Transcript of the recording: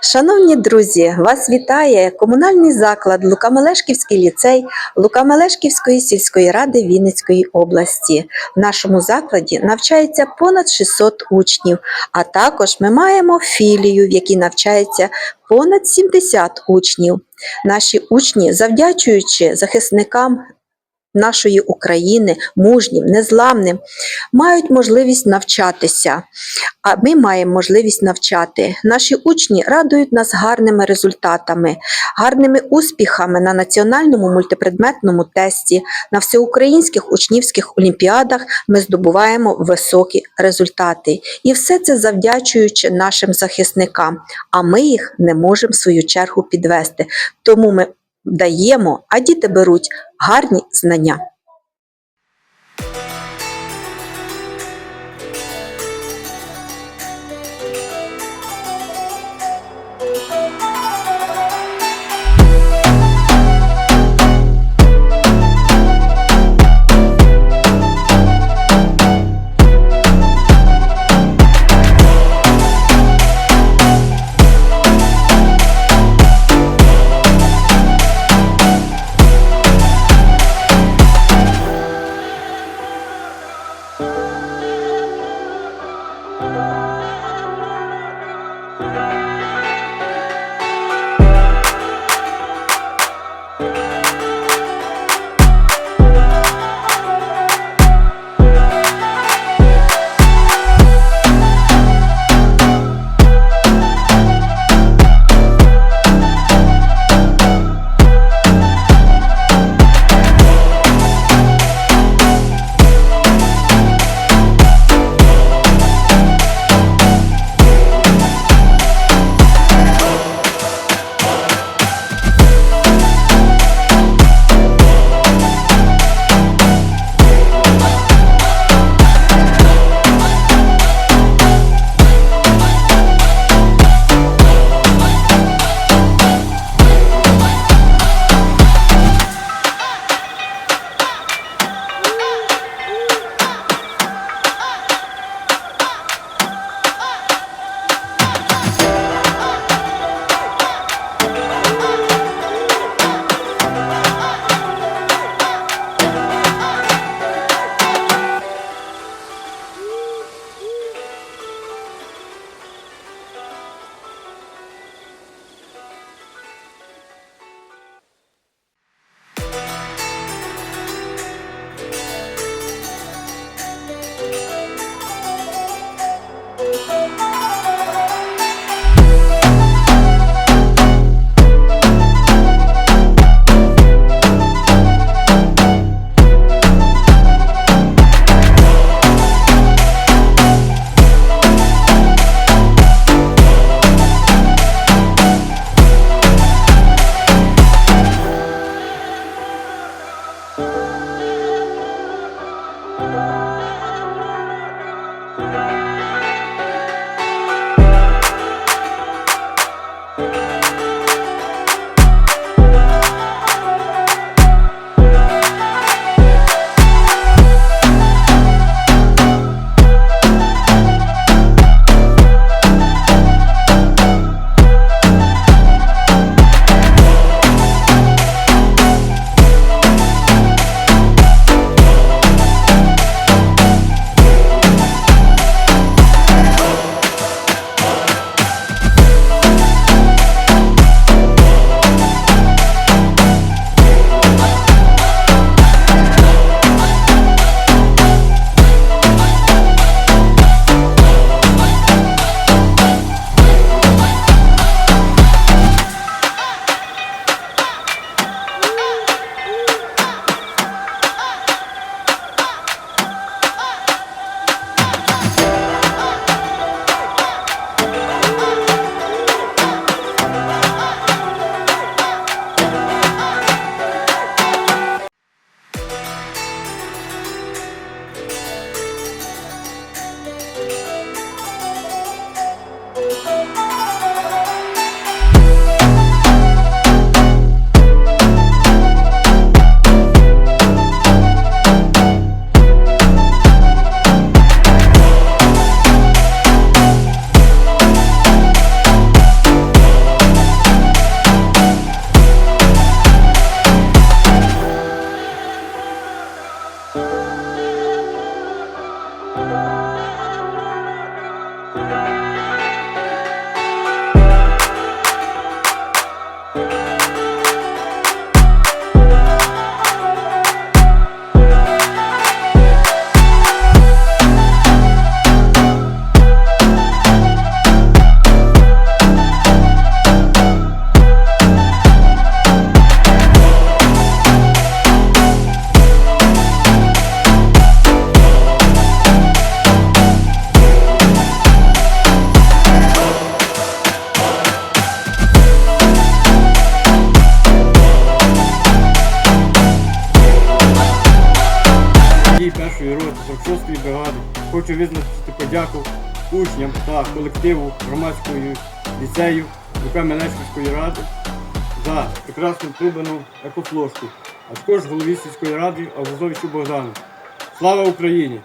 Шановні друзі, вас вітає комунальний заклад Лука-Мелешківський ліцей Лука-Мелешківської сільської ради Вінницької області. В нашому закладі навчається понад 600 учнів, а також ми маємо філію, в якій навчається понад 70 учнів. Наші учні, завдячуючи захисникам нашої України, мужнім, незламним, мають можливість навчатися, а ми маємо можливість навчати. Наші учні радують нас гарними результатами, гарними успіхами на національному мультипредметному тесті, на всеукраїнських учнівських олімпіадах ми здобуваємо високі результати. І все це завдячуючи нашим захисникам, а ми їх не можемо в свою чергу підвести. Тому ми даємо, а діти беруть гарні знання. хочу визначити подяку учням та колективу громадського ліцею Лука-Мелешківської ради за прекрасно придбану екофлошку, а також голові сільської ради Авгузовичу Богдану. Слава Україні!